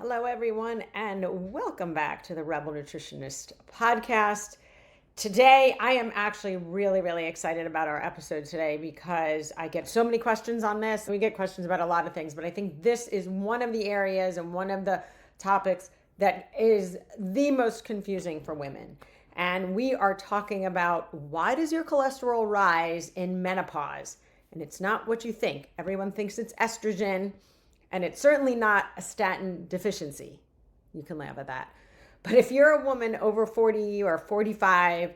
Hello, everyone, and welcome back to the Rebel Nutritionist podcast. Today, I am actually really excited about our episode today because I get so many questions on this. We get questions about a lot of things, but I think this is one of the areas and one of the topics that is the most confusing for women. And we are talking about, why does your cholesterol rise in menopause? And it's not what you think. Everyone thinks it's estrogen. And it's certainly not a statin deficiency. You can laugh at that. But if you're a woman over 40 or 45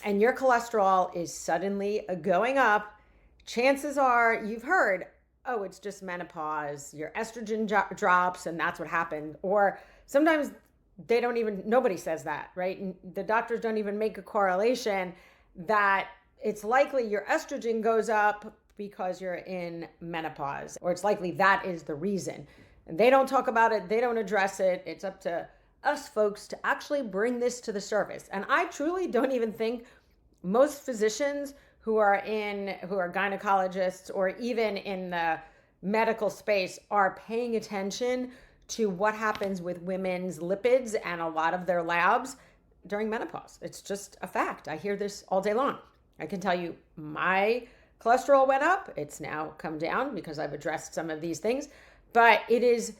and your cholesterol is suddenly going up, chances are you've heard, oh, it's just menopause. Your estrogen drops and that's what happened. Or sometimes nobody says that, right? And the doctors don't even make a correlation that it's likely your estrogen goes up because you're in menopause, or it's likely that is the reason. And they don't talk about it, they don't address it. It's up to us folks to actually bring this to the surface. And I truly don't even think most physicians who are gynecologists or even in the medical space are paying attention to what happens with women's lipids and a lot of their labs during menopause. It's just a fact. I hear this all day long. I can tell you my cholesterol went up. It's now come down because I've addressed some of these things. But it is,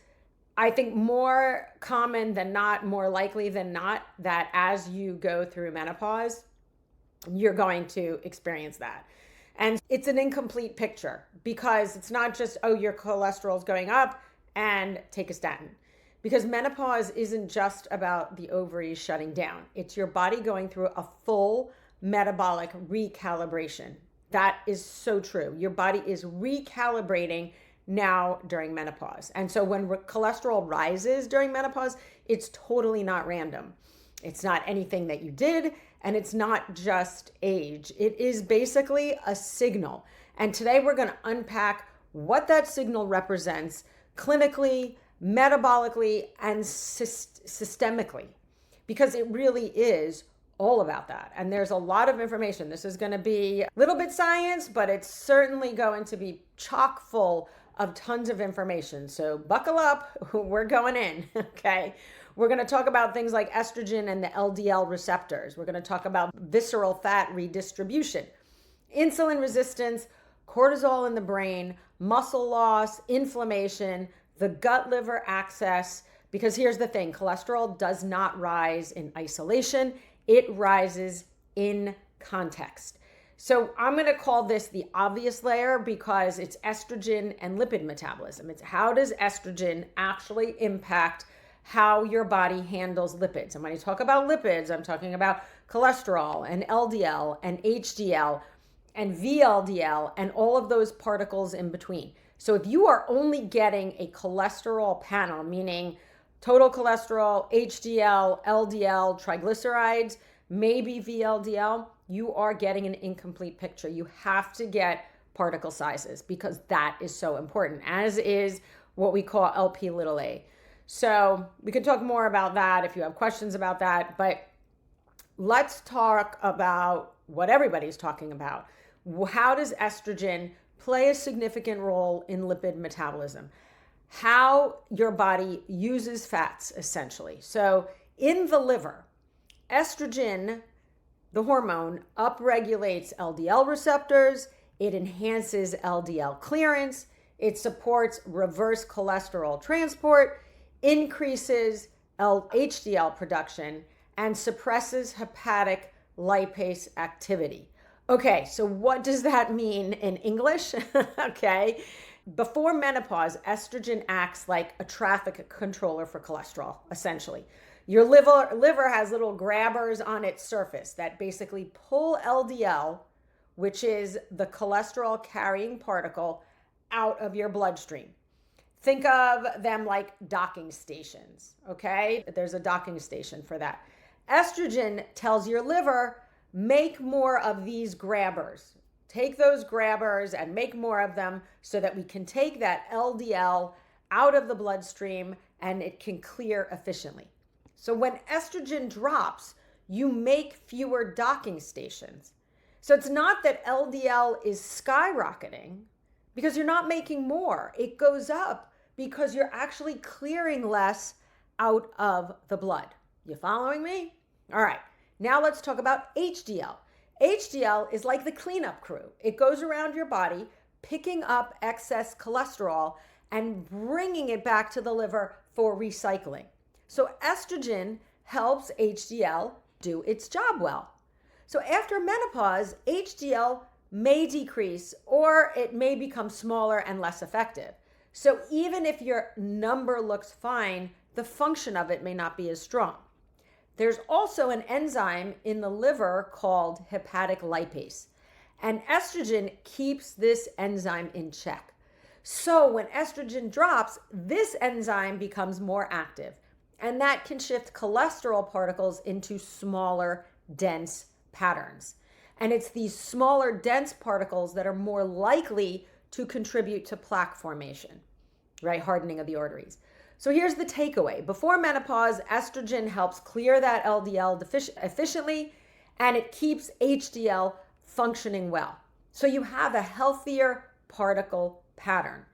I think, more common than not, more likely than not, that as you go through menopause, you're going to experience that. And it's an incomplete picture because it's not just, oh, your cholesterol is going up and take a statin. Because menopause isn't just about the ovaries shutting down. It's your body going through a full metabolic recalibration. That is so true. Your body is recalibrating now during menopause. And so when cholesterol rises during menopause, it's totally not random. It's not anything that you did, and it's not just age. It is basically a signal. And today we're going to unpack what that signal represents clinically, metabolically, and systemically, because it really is all about that. And there's a lot of information. This is going to be a little bit science, but it's certainly going to be chock full of tons of information. So buckle up, we're going in, okay? We're going to talk about things like estrogen and the LDL receptors. We're going to talk about visceral fat redistribution, insulin resistance, cortisol in the brain, muscle loss, inflammation, the gut-liver axis. Because here's the thing, cholesterol does not rise in isolation. It rises in context. So I'm going to call this the obvious layer because it's estrogen and lipid metabolism. It's how does estrogen actually impact how your body handles lipids. And when I talk about lipids, I'm talking about cholesterol and LDL and HDL and VLDL and all of those particles in between. So if you are only getting a cholesterol panel, meaning total cholesterol, HDL, LDL, triglycerides, maybe VLDL, you are getting an incomplete picture. You have to get particle sizes because that is so important, as is what we call LP little a. So we can talk more about that if you have questions about that, but let's talk about what everybody's talking about. How does estrogen play a significant role in lipid metabolism? How your body uses fats, essentially. So in the liver, estrogen, the hormone, upregulates LDL receptors. It enhances LDL clearance. It supports reverse cholesterol transport, increases HDL production, and suppresses hepatic lipase activity. Okay, so what does that mean in English? Okay. Before menopause, estrogen acts like a traffic controller for cholesterol, essentially. Your liver has little grabbers on its surface that basically pull LDL, which is the cholesterol carrying particle, out of your bloodstream. Think of them like docking stations, okay? There's a docking station for that. Estrogen tells your liver, make more of these grabbers. Take those grabbers and make more of them so that we can take that LDL out of the bloodstream and it can clear efficiently. So when estrogen drops, you make fewer docking stations. So it's not that LDL is skyrocketing because you're not making more. It goes up because you're actually clearing less out of the blood. You following me? All right. Now let's talk about HDL. HDL is like the cleanup crew. It goes around your body, picking up excess cholesterol and bringing it back to the liver for recycling. So estrogen helps HDL do its job well. So after menopause, HDL may decrease or it may become smaller and less effective. So even if your number looks fine, the function of it may not be as strong. There's also an enzyme in the liver called hepatic lipase, and estrogen keeps this enzyme in check. So when estrogen drops, this enzyme becomes more active, and that can shift cholesterol particles into smaller, dense patterns. And it's these smaller, dense particles that are more likely to contribute to plaque formation, right? Hardening of the arteries. So here's the takeaway. Before menopause, estrogen helps clear that LDL efficiently, and it keeps HDL functioning well. So you have a healthier particle pattern.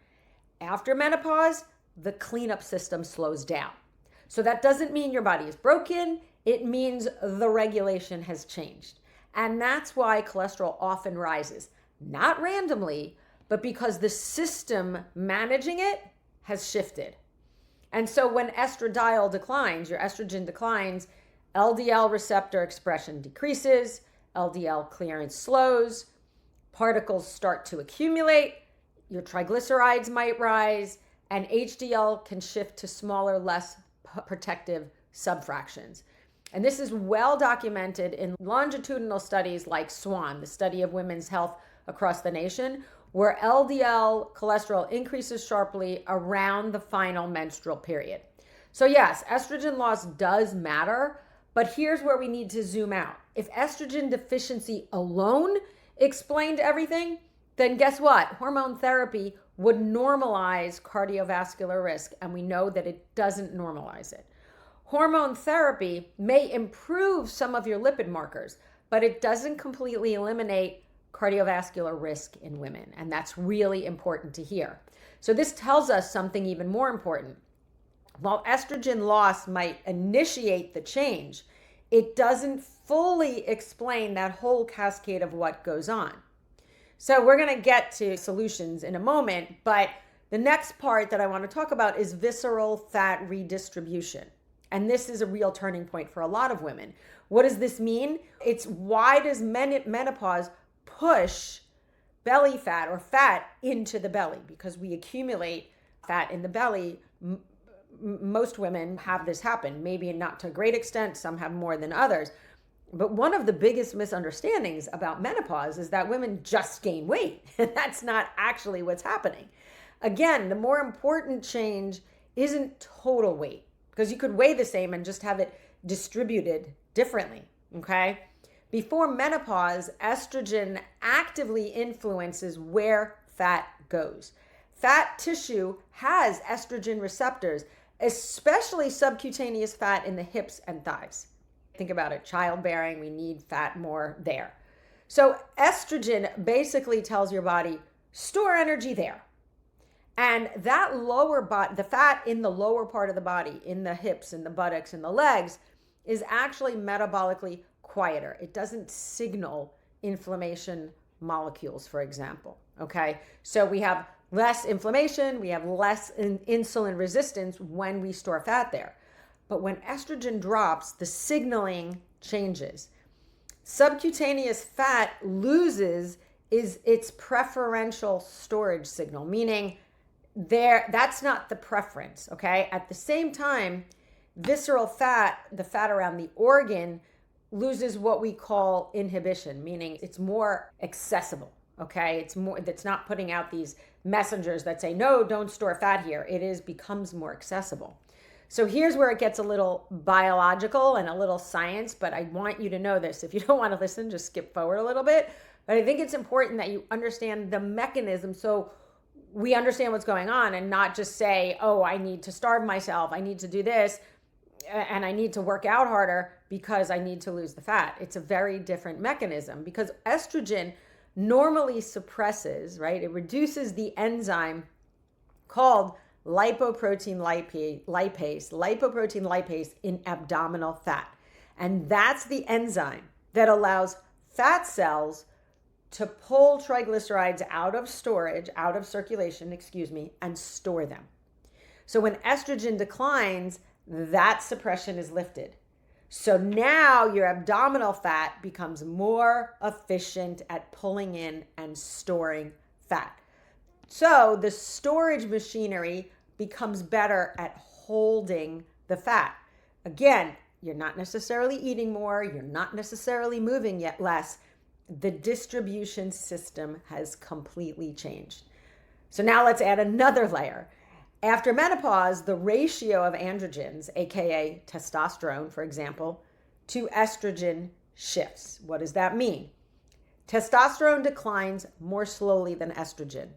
After menopause, the cleanup system slows down. So that doesn't mean your body is broken. It means the regulation has changed. And that's why cholesterol often rises, not randomly, but because the system managing it has shifted. And so when estradiol declines, your estrogen declines, LDL receptor expression decreases, LDL clearance slows, particles start to accumulate, your triglycerides might rise, and HDL can shift to smaller, less protective subfractions. And this is well documented in longitudinal studies like SWAN, the study of women's health across the nation, where LDL cholesterol increases sharply around the final menstrual period. So yes, estrogen loss does matter, but here's where we need to zoom out. If estrogen deficiency alone explained everything, then guess what? Hormone therapy would normalize cardiovascular risk, and we know that it doesn't normalize it. Hormone therapy may improve some of your lipid markers, but it doesn't completely eliminate cardiovascular risk in women, and that's really important to hear. So this tells us something even more important. While estrogen loss might initiate the change, it doesn't fully explain that whole cascade of what goes on. So we're going to get to solutions in a moment, but the next part that I want to talk about is visceral fat redistribution. And this is a real turning point for a lot of women. What does this mean? It's why does menopause push belly fat or fat into the belly? Because we accumulate fat in the belly. Most women have this happen, maybe not to a great extent. Some have more than others. But one of the biggest misunderstandings about menopause is that women just gain weight. And that's not actually what's happening. Again, the more important change isn't total weight, because you could weigh the same and just have it distributed differently, okay? Before menopause, estrogen actively influences where fat goes. Fat tissue has estrogen receptors, especially subcutaneous fat in the hips and thighs. Think about it, childbearing, we need fat more there. So estrogen basically tells your body, store energy there. And that the fat in the lower part of the body, in the hips and the buttocks and the legs, is actually metabolically quieter. It doesn't signal inflammation molecules, for example, okay? So we have less inflammation, we have less insulin resistance when we store fat there. But when estrogen drops, the signaling changes. Subcutaneous fat loses its preferential storage signal, meaning that's not the preference, okay? At the same time, visceral fat, the fat around the organ, loses what we call inhibition, meaning it's more accessible, okay? It's not putting out these messengers that say, no, don't store fat here. Becomes more accessible. So here's where it gets a little biological and a little science, but I want you to know this. If you don't want to listen, just skip forward a little bit. But I think it's important that you understand the mechanism so we understand what's going on and not just say, oh, I need to starve myself, I need to do this, and I need to work out harder because I need to lose the fat. It's a very different mechanism because estrogen normally suppresses, right? It reduces the enzyme called lipoprotein lipase in abdominal fat. And that's the enzyme that allows fat cells to pull triglycerides out of circulation, and store them. So when estrogen declines, that suppression is lifted. So now your abdominal fat becomes more efficient at pulling in and storing fat. So the storage machinery becomes better at holding the fat. Again, you're not necessarily eating more, you're not necessarily moving yet less. The distribution system has completely changed. So now let's add another layer. After menopause, the ratio of androgens, aka testosterone, for example, to estrogen shifts. What does that mean? Testosterone declines more slowly than estrogen.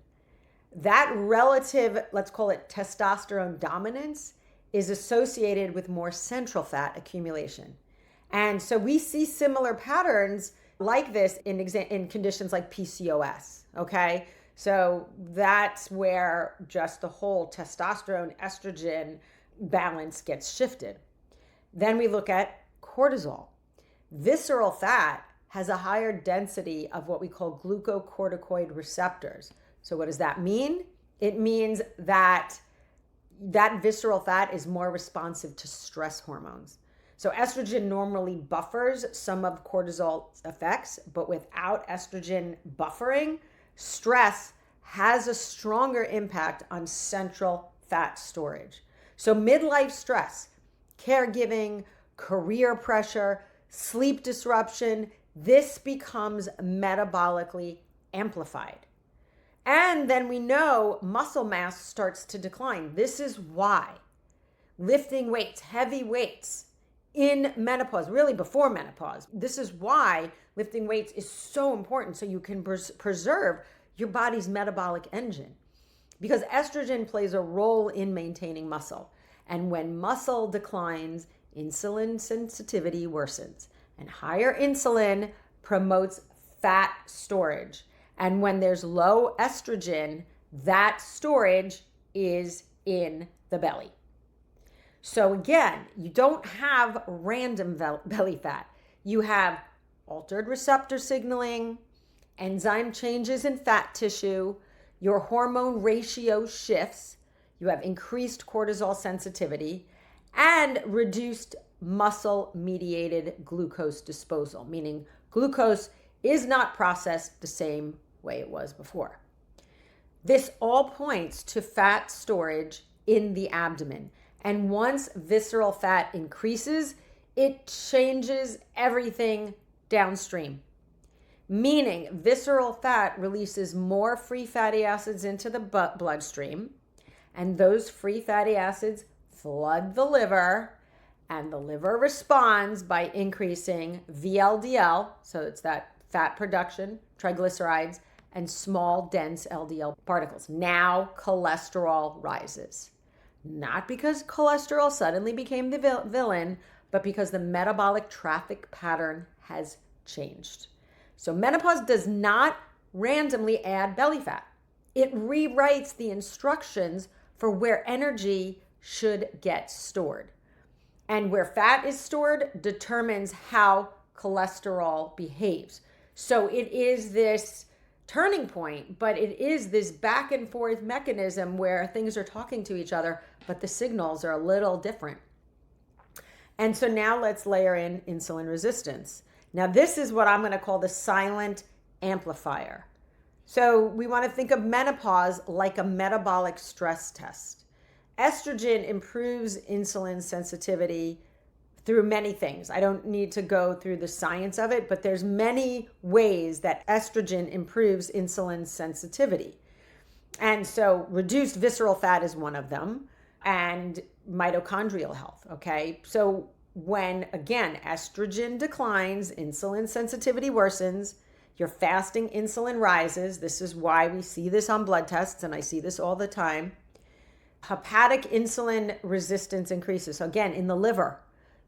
That relative, let's call it testosterone dominance, is associated with more central fat accumulation. And so we see similar patterns like this in conditions like PCOS, okay? So that's where just the whole testosterone estrogen balance gets shifted. Then we look at cortisol. Visceral fat has a higher density of what we call glucocorticoid receptors. So what does that mean? It means that visceral fat is more responsive to stress hormones. So estrogen normally buffers some of cortisol's effects, but without estrogen buffering, stress has a stronger impact on central fat storage. So midlife stress, caregiving, career pressure, sleep disruption, this becomes metabolically amplified. And then we know muscle mass starts to decline. This is why lifting weights, heavy weights in menopause, really before menopause, this is why lifting weights is so important, so you can preserve your body's metabolic engine. Because estrogen plays a role in maintaining muscle. And when muscle declines, insulin sensitivity worsens. And higher insulin promotes fat storage. And when there's low estrogen, that storage is in the belly. So again, you don't have random belly fat. You have altered receptor signaling, enzyme changes in fat tissue, your hormone ratio shifts, you have increased cortisol sensitivity, and reduced muscle-mediated glucose disposal, meaning glucose is not processed the same way it was before. This all points to fat storage in the abdomen. And once visceral fat increases, it changes everything downstream. Meaning visceral fat releases more free fatty acids into the bloodstream, and those free fatty acids flood the liver, and the liver responds by increasing VLDL, so it's that fat production, triglycerides, and small dense LDL particles. Now cholesterol rises. Not because cholesterol suddenly became the villain, but because the metabolic traffic pattern has changed. So menopause does not randomly add belly fat. It rewrites the instructions for where energy should get stored. And where fat is stored determines how cholesterol behaves. So it is this turning point, but it is this back and forth mechanism where things are talking to each other, but the signals are a little different. And so now let's layer in insulin resistance. Now this is what I'm going to call the silent amplifier. So we want to think of menopause like a metabolic stress test. Estrogen improves insulin sensitivity through many things. I don't need to go through the science of it, but there's many ways that estrogen improves insulin sensitivity. And so reduced visceral fat is one of them, and mitochondrial health, okay? So when, again, estrogen declines, insulin sensitivity worsens, your fasting insulin rises. This is why we see this on blood tests, and I see this all the time. Hepatic insulin resistance increases. So again, in the liver,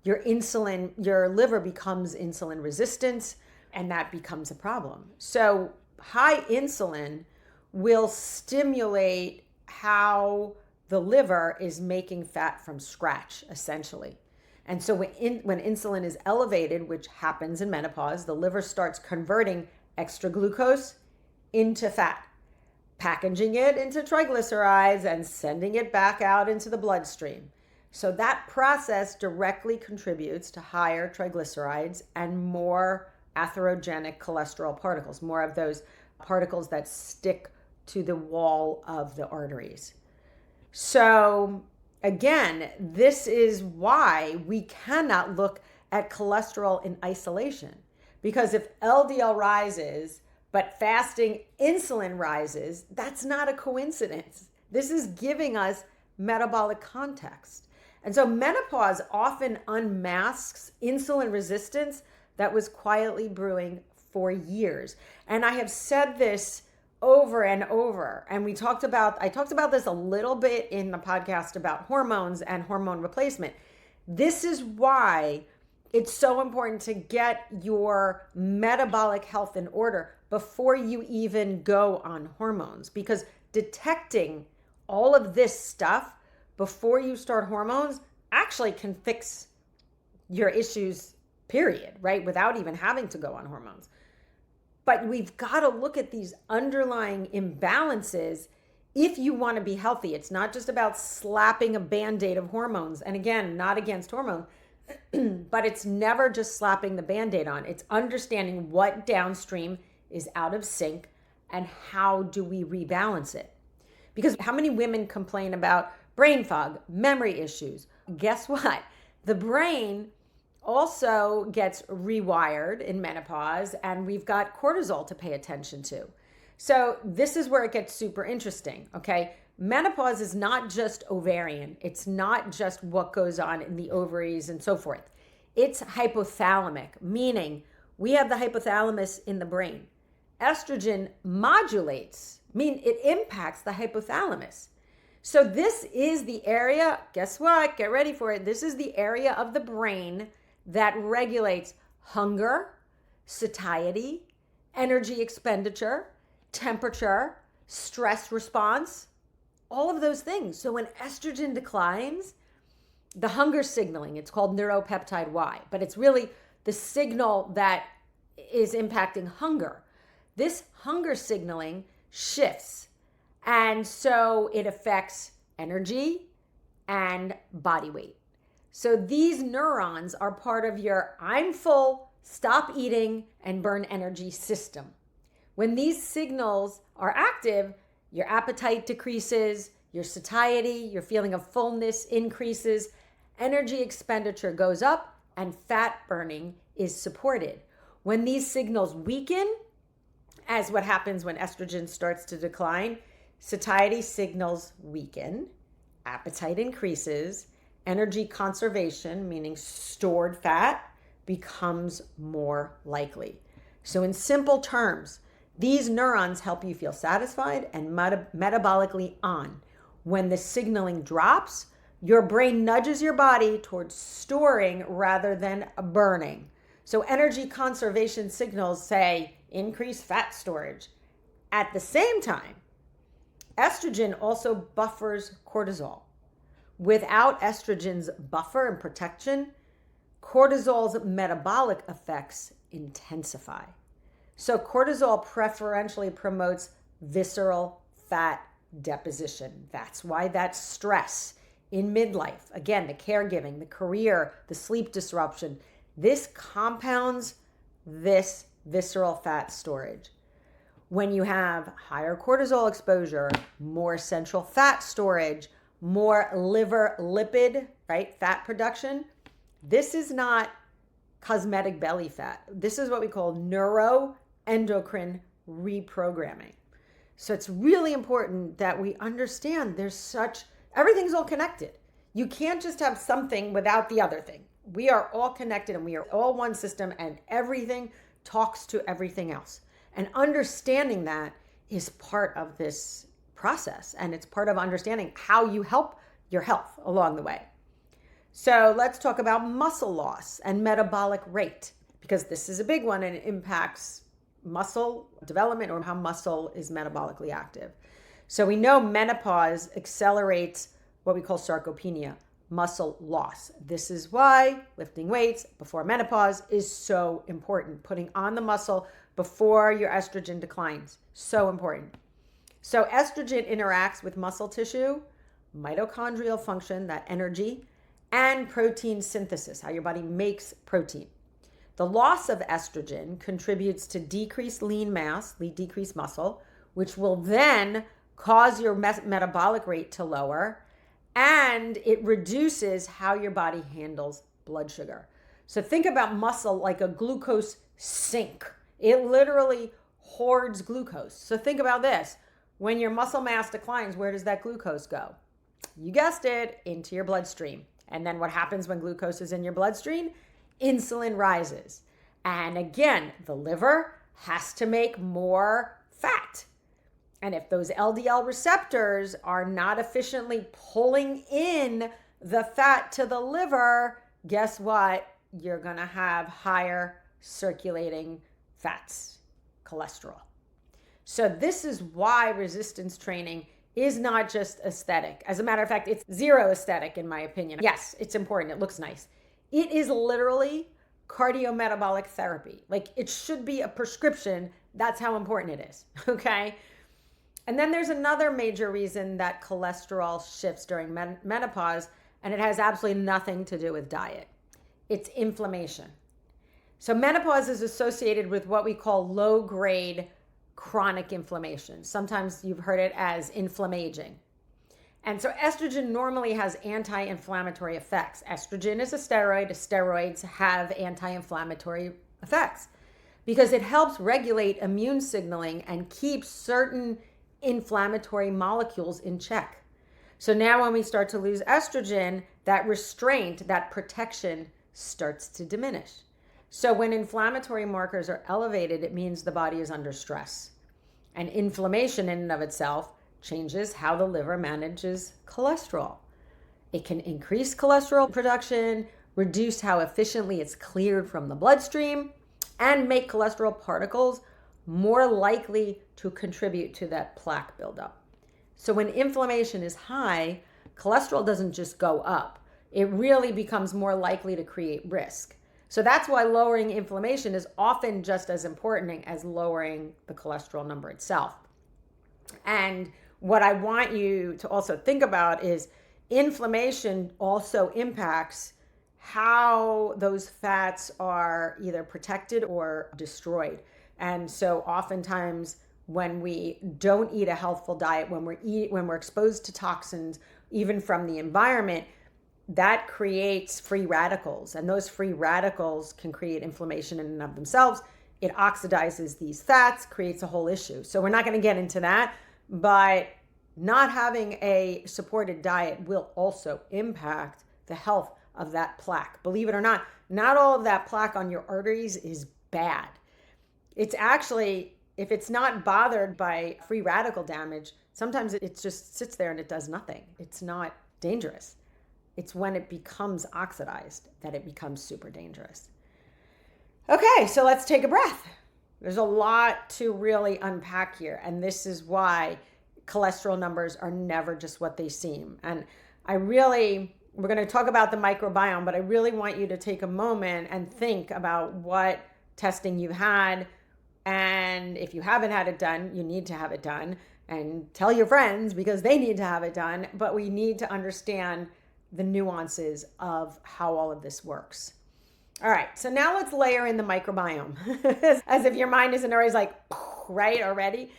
your liver becomes insulin resistant, and that becomes a problem. So high insulin will stimulate how the liver is making fat from scratch, essentially. And so when insulin is elevated, which happens in menopause, the liver starts converting extra glucose into fat, packaging it into triglycerides and sending it back out into the bloodstream. So that process directly contributes to higher triglycerides and more atherogenic cholesterol particles, more of those particles that stick to the wall of the arteries. So again, this is why we cannot look at cholesterol in isolation, because if LDL rises, but fasting insulin rises, that's not a coincidence. This is giving us metabolic context. And so menopause often unmasks insulin resistance that was quietly brewing for years. And I have said this over and over. And I talked about this a little bit in the podcast about hormones and hormone replacement. This is why it's so important to get your metabolic health in order before you even go on hormones, because detecting all of this stuff before you start hormones actually can fix your issues, period, right? Without even having to go on hormones. But we've got to look at these underlying imbalances if you want to be healthy. It's not just about slapping a Band-Aid of hormones. And again, not against hormones, but it's never just slapping the Band-Aid on. It's understanding what downstream is out of sync and how do we rebalance it. Because how many women complain about brain fog, memory issues? Guess what? The brain also gets rewired in menopause, and we've got cortisol to pay attention to. So this is where it gets super interesting, okay? Menopause is not just ovarian. It's not just what goes on in the ovaries and so forth. It's hypothalamic, meaning we have the hypothalamus in the brain. Estrogen modulates, it impacts the hypothalamus. So this is the area, guess what? Get ready for it. This is the area of the brain that regulates hunger, satiety, energy expenditure, temperature, stress response, all of those things. So when estrogen declines, the hunger signaling, it's called neuropeptide Y, but it's really the signal that is impacting hunger. This hunger signaling shifts. And so it affects energy and body weight. So these neurons are part of your I'm full, stop eating, and burn energy system. When these signals are active, your appetite decreases, your satiety, your feeling of fullness increases, energy expenditure goes up, and fat burning is supported. When these signals weaken, as what happens when estrogen starts to decline, satiety signals weaken, appetite increases, energy conservation, meaning stored fat, becomes more likely. So in simple terms, these neurons help you feel satisfied and metabolically on. When the signaling drops, your brain nudges your body towards storing rather than burning. So energy conservation signals say increase fat storage. At the same time, estrogen also buffers cortisol. Without estrogen's buffer and protection, cortisol's metabolic effects intensify. So cortisol preferentially promotes visceral fat deposition. That's why that stress in midlife, again, the caregiving, the career, the sleep disruption, this compounds this visceral fat storage. When you have higher cortisol exposure, more central fat storage, more liver lipid, right, fat production, this is not cosmetic belly fat. This is what we call neuroendocrine reprogramming. So it's really important that we understand everything's all connected. You can't just have something without the other thing. We are all connected and we are all one system, and everything talks to everything else. And understanding that is part of this process, and it's part of understanding how you help your health along the way. So let's talk about muscle loss and metabolic rate, because this is a big one and it impacts muscle development or how muscle is metabolically active. So we know menopause accelerates what we call sarcopenia, muscle loss. This is why lifting weights before menopause is so important. Putting on the muscle before your estrogen declines, so important. So estrogen interacts with muscle tissue, mitochondrial function, that energy, and protein synthesis, how your body makes protein. The loss of estrogen contributes to decreased lean mass, decreased muscle, which will then cause your metabolic rate to lower, and it reduces how your body handles blood sugar. So think about muscle like a glucose sink. It literally hoards glucose. So think about this. When your muscle mass declines, where does that glucose go? You guessed it, into your bloodstream. And then what happens when glucose is in your bloodstream? Insulin rises. And again, the liver has to make more fat. And if those LDL receptors are not efficiently pulling in the fat to the liver, guess what? You're going to have higher circulating fats, cholesterol. So this is why resistance training is not just aesthetic. As a matter of fact, it's zero aesthetic in my opinion. Yes, it's important. It looks nice. It is literally cardiometabolic therapy. Like, it should be a prescription. That's how important it is. Okay. And then there's another major reason that cholesterol shifts during menopause, and it has absolutely nothing to do with diet. It's inflammation. So menopause is associated with what we call low-grade chronic inflammation. Sometimes you've heard it as inflammaging. And so estrogen normally has anti-inflammatory effects. Estrogen is a steroid. Steroids have anti-inflammatory effects because it helps regulate immune signaling and keeps certain inflammatory molecules in check. So now when we start to lose estrogen, that restraint, that protection starts to diminish. So when inflammatory markers are elevated, it means the body is under stress. And inflammation in and of itself changes how the liver manages cholesterol. It can increase cholesterol production, reduce how efficiently it's cleared from the bloodstream, and make cholesterol particles more likely to contribute to that plaque buildup. So when inflammation is high, cholesterol doesn't just go up. It really becomes more likely to create risk. So that's why lowering inflammation is often just as important as lowering the cholesterol number itself. And what I want you to also think about is inflammation also impacts how those fats are either protected or destroyed. And so oftentimes when we don't eat a healthful diet, when we're exposed to toxins, even from the environment, that creates free radicals. And those free radicals can create inflammation in and of themselves. It oxidizes these fats, creates a whole issue. So we're not going to get into that, but not having a supported diet will also impact the health of that plaque. Believe it or not all of that plaque on your arteries is bad. It's actually, if it's not bothered by free radical damage, sometimes it just sits there and it does nothing. It's not dangerous. It's when it becomes oxidized that it becomes super dangerous. Okay, so let's take a breath. There's a lot to really unpack here, and this is why cholesterol numbers are never just what they seem. And we're going to talk about the microbiome, but I really want you to take a moment and think about what testing you've had. And if you haven't had it done, you need to have it done, and tell your friends because they need to have it done. But we need to understand the nuances of how all of this works. All right, so now let's layer in the microbiome as if your mind isn't always like, right, already.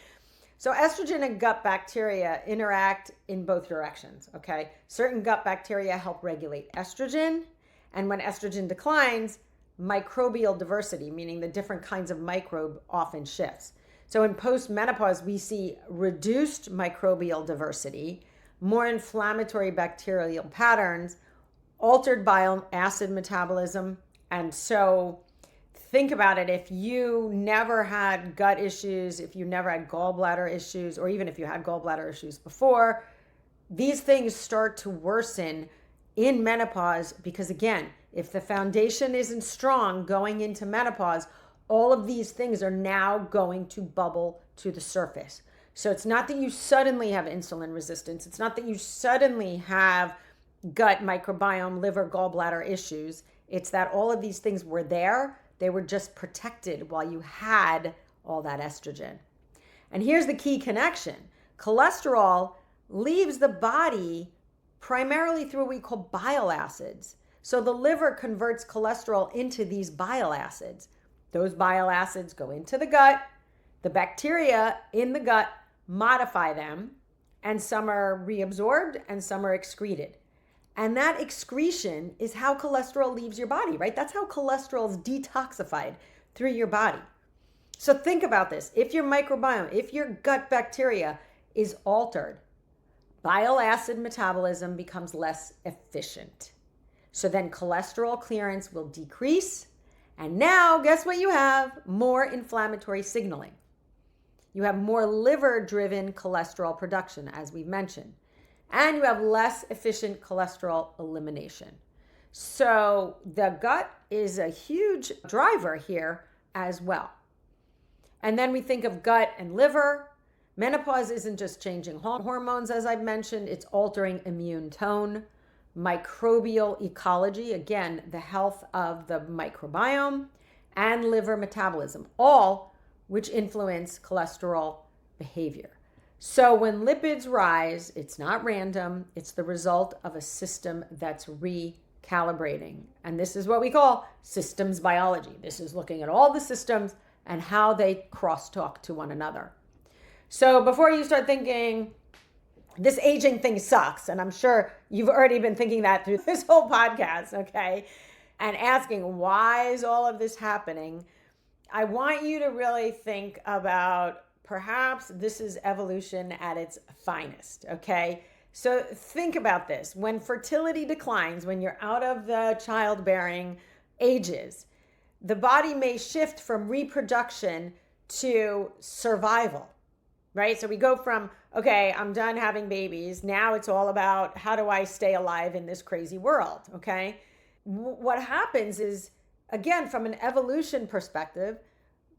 So estrogen and gut bacteria interact in both directions, okay? Certain gut bacteria help regulate estrogen, and when estrogen declines, microbial diversity, meaning the different kinds of microbe, often shifts. So in post-menopause, we see reduced microbial diversity, more inflammatory bacterial patterns, altered bile acid metabolism. And so think about it. If you never had gut issues, if you never had gallbladder issues, or even if you had gallbladder issues before, these things start to worsen in menopause because, again, if the foundation isn't strong going into menopause, all of these things are now going to bubble to the surface. So it's not that you suddenly have insulin resistance. It's not that you suddenly have gut microbiome, liver, gallbladder issues. It's that all of these things were there. They were just protected while you had all that estrogen. And here's the key connection. Cholesterol leaves the body primarily through what we call bile acids. So the liver converts cholesterol into these bile acids. Those bile acids go into the gut. The bacteria in the gut modify them, and some are reabsorbed and some are excreted. And that excretion is how cholesterol leaves your body, right? That's how cholesterol is detoxified through your body. So think about this. If your microbiome, if your gut bacteria is altered, bile acid metabolism becomes less efficient. So then cholesterol clearance will decrease. And now, guess what you have? More inflammatory signaling. You have more liver-driven cholesterol production, as we've mentioned. And you have less efficient cholesterol elimination. So the gut is a huge driver here as well. And then we think of gut and liver. Menopause isn't just changing hormones, as I've mentioned. It's altering immune tone, microbial ecology, again, the health of the microbiome, and liver metabolism, all which influence cholesterol behavior. So when lipids rise, it's not random. It's the result of a system that's recalibrating. And this is what we call systems biology. This is looking at all the systems and how they crosstalk to one another. So before you start thinking, this aging thing sucks, and I'm sure you've already been thinking that through this whole podcast, okay, and asking, why is all of this happening? I want you to really think about perhaps this is evolution at its finest, okay? So think about this. When fertility declines, when you're out of the childbearing ages, the body may shift from reproduction to survival, right? So we go from, okay, I'm done having babies. Now it's all about how do I stay alive in this crazy world, okay? What happens is, again, from an evolution perspective,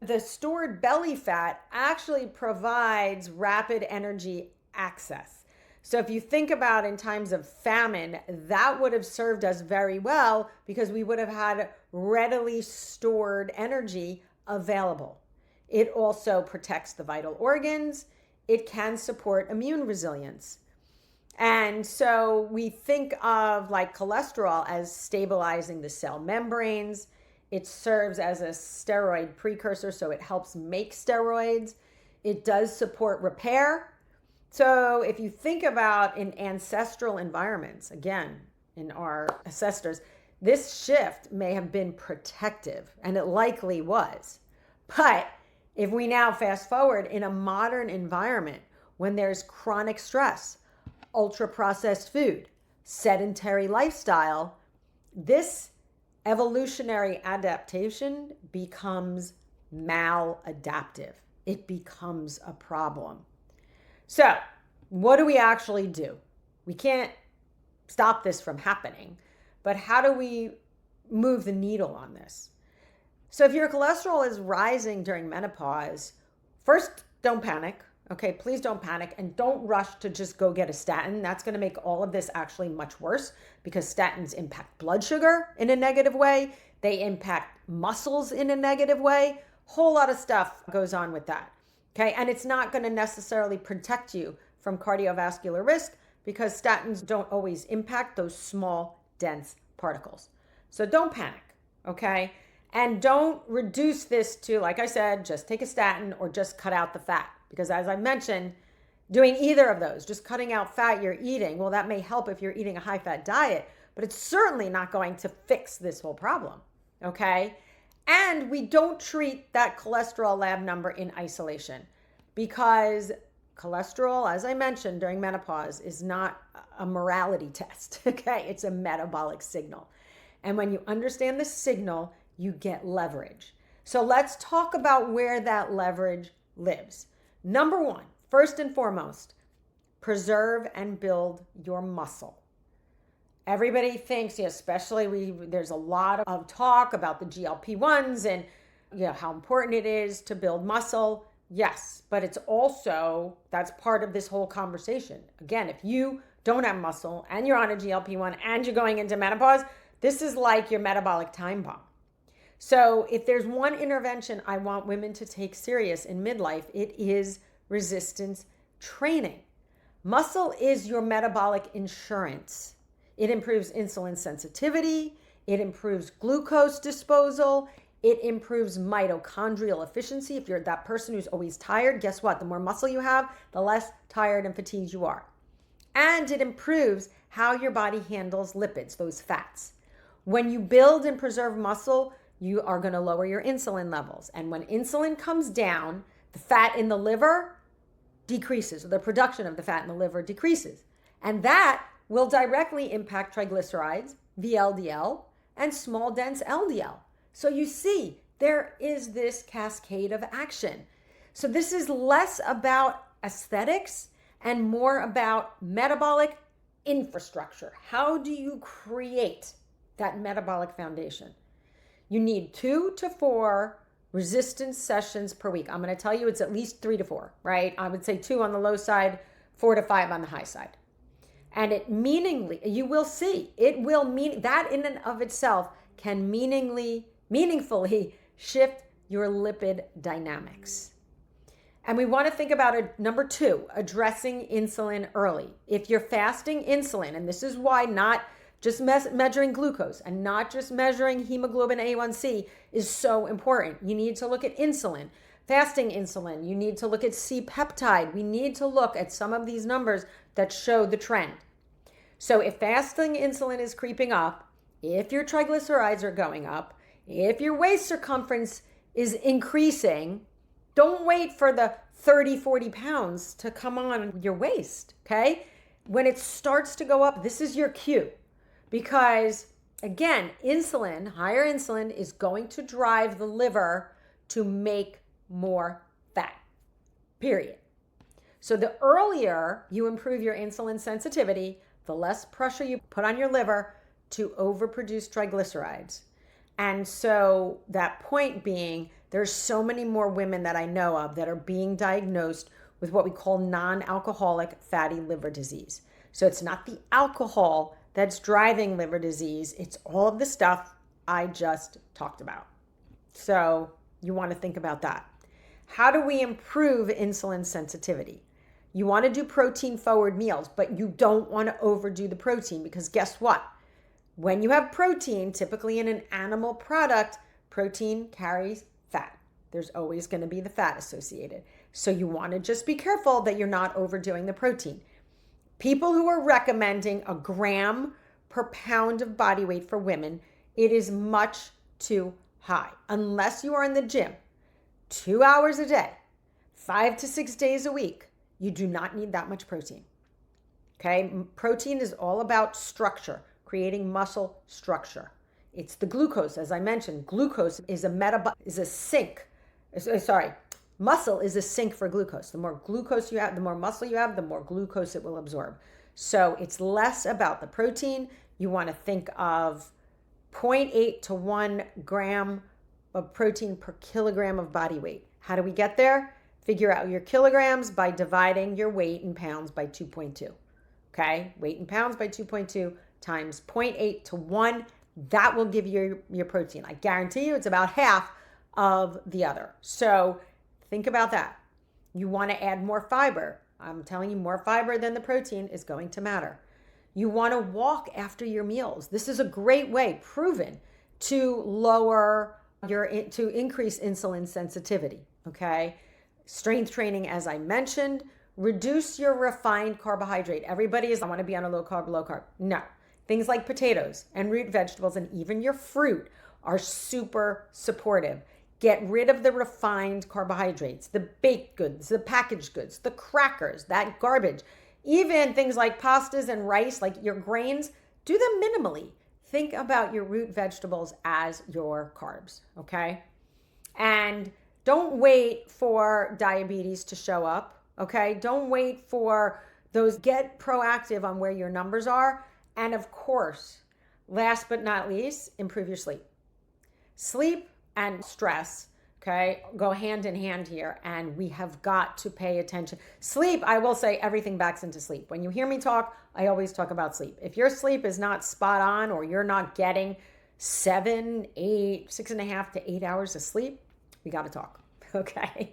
the stored belly fat actually provides rapid energy access. So if you think about in times of famine, that would have served us very well because we would have had readily stored energy available. It also protects the vital organs. It can support immune resilience. And so we think of like cholesterol as stabilizing the cell membranes. It serves as a steroid precursor, so it helps make steroids. It does support repair. So if you think about in ancestral environments, again, in our ancestors, this shift may have been protective, and it likely was. But if we now fast forward in a modern environment when there's chronic stress, ultra-processed food, sedentary lifestyle, this evolutionary adaptation becomes maladaptive. It becomes a problem. So, what do we actually do? We can't stop this from happening, but how do we move the needle on this? So if your cholesterol is rising during menopause, first, don't panic. Okay, please don't panic and don't rush to just go get a statin. That's going to make all of this actually much worse because statins impact blood sugar in a negative way. They impact muscles in a negative way. Whole lot of stuff goes on with that. Okay, and it's not going to necessarily protect you from cardiovascular risk because statins don't always impact those small, dense particles. So don't panic, okay? And don't reduce this to, like I said, just take a statin or just cut out the fat. Because as I mentioned, doing either of those, just cutting out fat you're eating, well, that may help if you're eating a high-fat diet, but it's certainly not going to fix this whole problem, okay? And we don't treat that cholesterol lab number in isolation because cholesterol, as I mentioned during menopause, is not a morality test, okay? It's a metabolic signal. And when you understand the signal, you get leverage. So let's talk about where that leverage lives. Number one, first and foremost, preserve and build your muscle. Everybody thinks, especially there's a lot of talk about the GLP-1s and how important it is to build muscle. Yes, but it's also, that's part of this whole conversation. Again, if you don't have muscle and you're on a GLP-1 and you're going into menopause, this is like your metabolic time bomb. So if there's one intervention I want women to take serious in midlife, it is resistance training. Muscle is your metabolic insurance. It improves insulin sensitivity. It improves glucose disposal. It improves mitochondrial efficiency. If you're that person who's always tired, guess what? The more muscle you have, the less tired and fatigued you are. And it improves how your body handles lipids, those fats. When you build and preserve muscle, you are going to lower your insulin levels. And when insulin comes down, the fat in the liver decreases, or the production of the fat in the liver decreases. And that will directly impact triglycerides, VLDL, and small dense LDL. So you see, there is this cascade of action. So this is less about aesthetics and more about metabolic infrastructure. How do you create that metabolic foundation? You need 2 to 4 resistance sessions per week. I'm going to tell you it's at least 3 to 4, right? I would say 2 on the low side, 4 to 5 on the high side. And it you will see, it will mean that in and of itself can meaningfully shift your lipid dynamics. And we want to think about number 2, addressing insulin early. If you're fasting insulin, and this is why not just measuring glucose and not just measuring hemoglobin A1C is so important. You need to look at insulin, fasting insulin. You need to look at C-peptide. We need to look at some of these numbers that show the trend. So if fasting insulin is creeping up, if your triglycerides are going up, if your waist circumference is increasing, don't wait for the 30, 40 pounds to come on your waist, okay? When it starts to go up, this is your cue. Because again, higher insulin is going to drive the liver to make more fat, period. So the earlier you improve your insulin sensitivity, the less pressure you put on your liver to overproduce triglycerides. And so that point being, there's so many more women that I know of that are being diagnosed with what we call non-alcoholic fatty liver disease. So it's not the alcohol that's driving liver disease. It's all of the stuff I just talked about. So you want to think about that. How do we improve insulin sensitivity? You want to do protein forward meals, but you don't want to overdo the protein because guess what? When you have protein, typically in an animal product, protein carries fat. There's always going to be the fat associated. So you want to just be careful that you're not overdoing the protein. People who are recommending a gram per pound of body weight for women, it is much too high. Unless you are in the gym 2 hours a day, 5 to 6 days a week, you do not need that much protein. Okay? Protein is all about structure, creating muscle structure. It's the glucose, as I mentioned. Glucose is a sink. Muscle is a sink for glucose. The more glucose you have, the more muscle you have, the more glucose it will absorb. So it's less about the protein. You want to think of 0.8 to 1 gram of protein per kilogram of body weight. How do we get there? Figure out your kilograms by dividing your weight in pounds by 2.2. Okay? Weight in pounds by 2.2 times 0.8 to 1. That will give you your protein. I guarantee you it's about half of the other. So think about that. You want to add more fiber. I'm telling you, more fiber than the protein is going to matter. You want to walk after your meals. This is a great way, proven, to increase insulin sensitivity, okay? Strength training, as I mentioned. Reduce your refined carbohydrate. Everybody I want to be on a low carb. No. Things like potatoes and root vegetables and even your fruit are super supportive. Get rid of the refined carbohydrates, the baked goods, the packaged goods, the crackers, that garbage. Even things like pastas and rice, like your grains, do them minimally. Think about your root vegetables as your carbs, okay? And don't wait for diabetes to show up, okay? Don't wait for those. Get proactive on where your numbers are. And of course, last but not least, improve your sleep. Sleep and stress okay, go hand in hand here, and we have got to pay attention. Sleep, I will say everything backs into sleep. When you hear me talk, I always talk about sleep. If your sleep is not spot on, or you're not getting 7, 8, 6.5 to 8 hours of sleep, we got to talk, okay?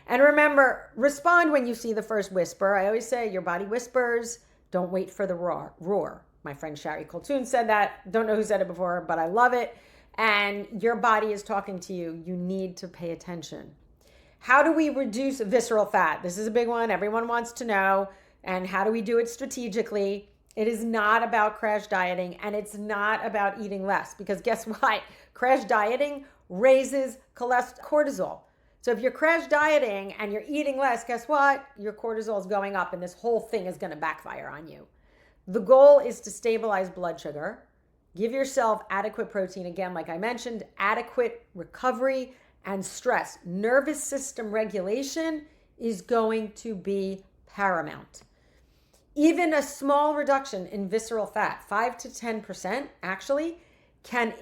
And remember, respond when you see the first whisper. I always say your body whispers, don't wait for the roar. My friend Shari Coltoon said that. Don't know who said it before, but I love it. And your body is talking to you. You need to pay attention. How do we reduce visceral fat? This is a big one. Everyone wants to know. And how do we do it strategically? It is not about crash dieting, and it's not about eating less, because guess what? Crash dieting raises cortisol. So if you're crash dieting and you're eating less, guess what? Your cortisol is going up, and this whole thing is going to backfire on you. The goal is to stabilize blood sugar. Give yourself adequate protein. Again, like I mentioned, adequate recovery and stress. Nervous system regulation is going to be paramount. Even a small reduction in visceral fat, 5 to 10% actually, can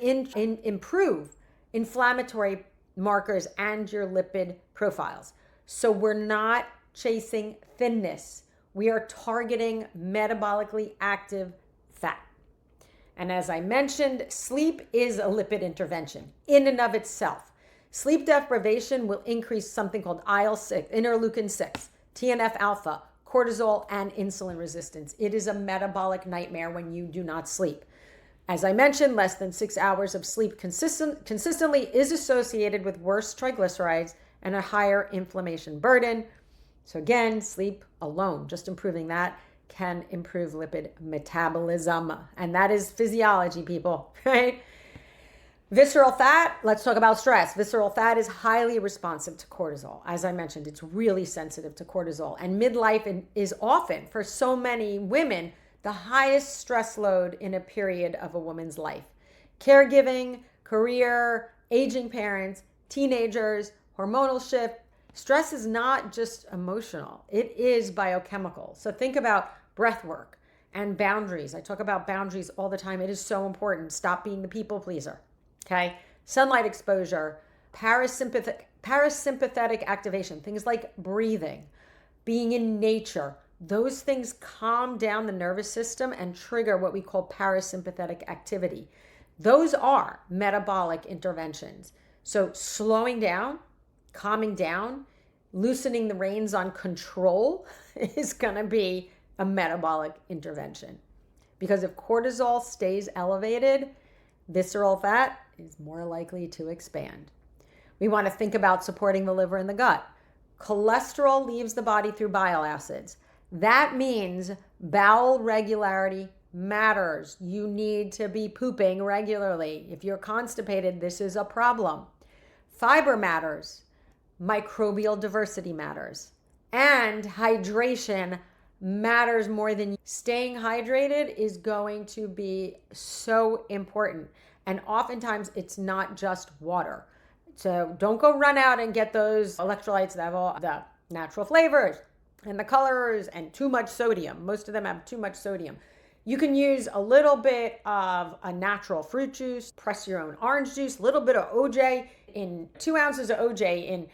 improve inflammatory markers and your lipid profiles. So we're not chasing thinness. We are targeting metabolically active fat. And as I mentioned, sleep is a lipid intervention in and of itself. Sleep deprivation will increase something called IL-6, interleukin 6, TNF alpha, cortisol, and insulin resistance. It is a metabolic nightmare when you do not sleep. As I mentioned, less than 6 hours of sleep consistently is associated with worse triglycerides and a higher inflammation burden. So again, sleep alone, just improving that, can improve lipid metabolism. And that is physiology, people, right? Visceral fat, let's talk about stress. Visceral fat is highly responsive to cortisol. As I mentioned, it's really sensitive to cortisol. And midlife is often, for so many women, the highest stress load in a period of a woman's life. Caregiving, career, aging parents, teenagers, hormonal shift. Stress is not just emotional, it is biochemical. So think about breath work and boundaries. I talk about boundaries all the time. It is so important. Stop being the people pleaser, okay? Sunlight exposure, parasympathetic activation, things like breathing, being in nature. Those things calm down the nervous system and trigger what we call parasympathetic activity. Those are metabolic interventions. So slowing down, calming down, loosening the reins on control is going to be a metabolic intervention. Because if cortisol stays elevated, visceral fat is more likely to expand. We want to think about supporting the liver and the gut. Cholesterol leaves the body through bile acids. That means bowel regularity matters. You need to be pooping regularly. If you're constipated, this is a problem. Fiber matters. Microbial diversity matters. And hydration matters more than staying hydrated is going to be so important. And oftentimes it's not just water. So don't go run out and get those electrolytes that have all the natural flavors and the colors and too much sodium. Most of them have too much sodium. You can use a little bit of a natural fruit juice, press your own orange juice, a little bit of OJ, in 2 ounces of OJ in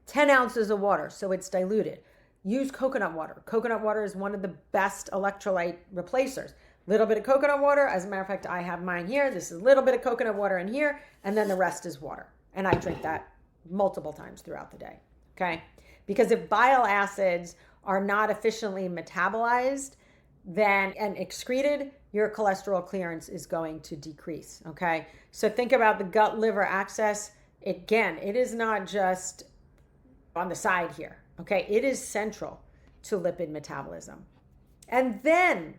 10 ounces of water, so it's diluted. Use coconut water. Coconut water is one of the best electrolyte replacers. Little bit of coconut water. As a matter of fact, I have mine here. This is a little bit of coconut water in here, and then the rest is water. And I drink that multiple times throughout the day, okay? Because if bile acids are not efficiently metabolized and excreted, your cholesterol clearance is going to decrease, okay? So think about the gut-liver axis. Again, it is not just on the side here, okay? It is central to lipid metabolism. And then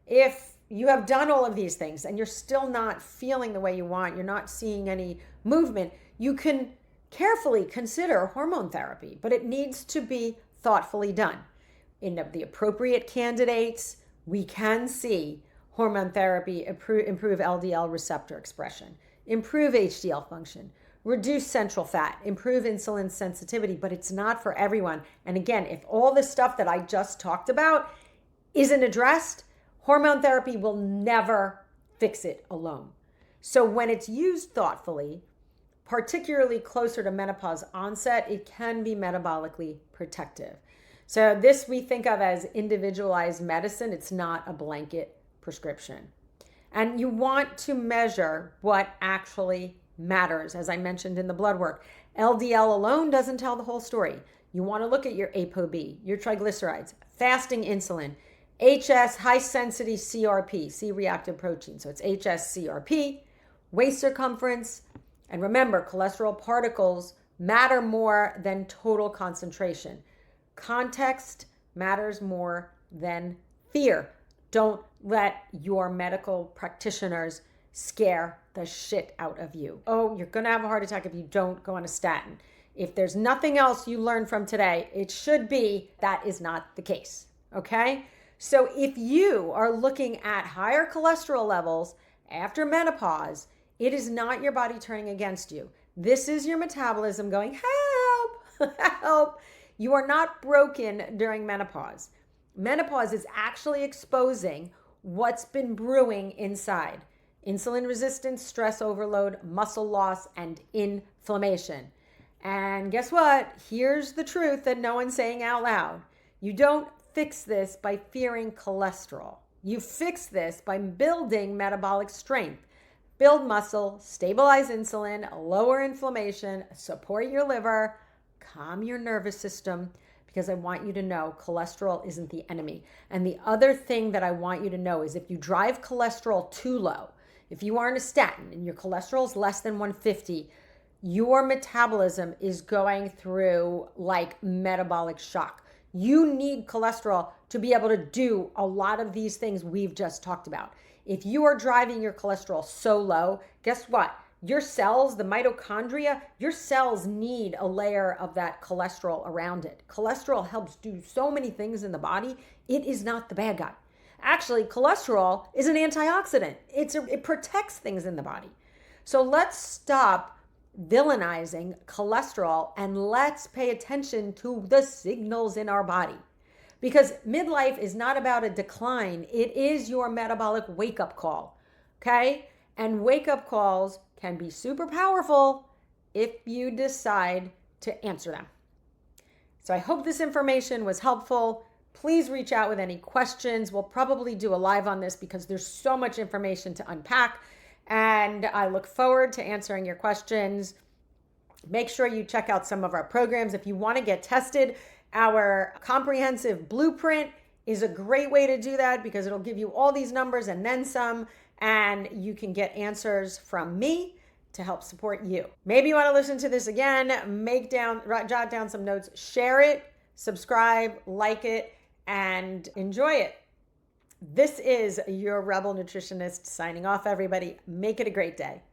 if you have done all of these things and you're still not feeling the way you want, you're not seeing any movement, you can carefully consider hormone therapy, but it needs to be thoughtfully done. In the appropriate candidates, we can see hormone therapy improve LDL receptor expression, improve HDL function, reduce central fat, improve insulin sensitivity, but it's not for everyone. And again, if all the stuff that I just talked about isn't addressed, hormone therapy will never fix it alone. So when it's used thoughtfully, particularly closer to menopause onset, it can be metabolically protective. So this we think of as individualized medicine. It's not a blanket prescription. And you want to measure what actually matters, as I mentioned in the blood work. LDL alone doesn't tell the whole story. You want to look at your ApoB, your triglycerides, fasting insulin, HS, high sensitivity CRP, C-reactive protein. So it's HS-CRP, waist circumference. And remember, cholesterol particles matter more than total concentration. Context matters more than fear. Don't let your medical practitioners scare the shit out of you. Oh, you're going to have a heart attack if you don't go on a statin. If there's nothing else you learned from today, it should be that is not the case. Okay? So if you are looking at higher cholesterol levels after menopause, it is not your body turning against you. This is your metabolism going, help, help. You are not broken during menopause. Menopause is actually exposing what's been brewing inside. Insulin resistance, stress overload, muscle loss, and inflammation. And guess what? Here's the truth that no one's saying out loud. You don't fix this by fearing cholesterol. You fix this by building metabolic strength. Build muscle, stabilize insulin, lower inflammation, support your liver, calm your nervous system, because I want you to know cholesterol isn't the enemy. And the other thing that I want you to know is if you drive cholesterol too low, if you are on a statin and your cholesterol is less than 150, your metabolism is going through like metabolic shock. You need cholesterol to be able to do a lot of these things we've just talked about. If you are driving your cholesterol so low, guess what? Your cells, the mitochondria, your cells need a layer of that cholesterol around it. Cholesterol helps do so many things in the body. It is not the bad guy. Actually, cholesterol is an antioxidant. It protects things in the body. So let's stop villainizing cholesterol and let's pay attention to the signals in our body. Because midlife is not about a decline. It is your metabolic wake-up call, okay? And wake-up calls can be super powerful if you decide to answer them. So I hope this information was helpful. Please reach out with any questions. We'll probably do a live on this because there's so much information to unpack. And I look forward to answering your questions. Make sure you check out some of our programs. If you want to get tested, our comprehensive blueprint is a great way to do that because it'll give you all these numbers and then some, and you can get answers from me to help support you. Maybe you want to listen to this again, jot down some notes, share it, subscribe, like it, and enjoy it. This is your Rebel Nutritionist signing off, everybody. Make it a great day.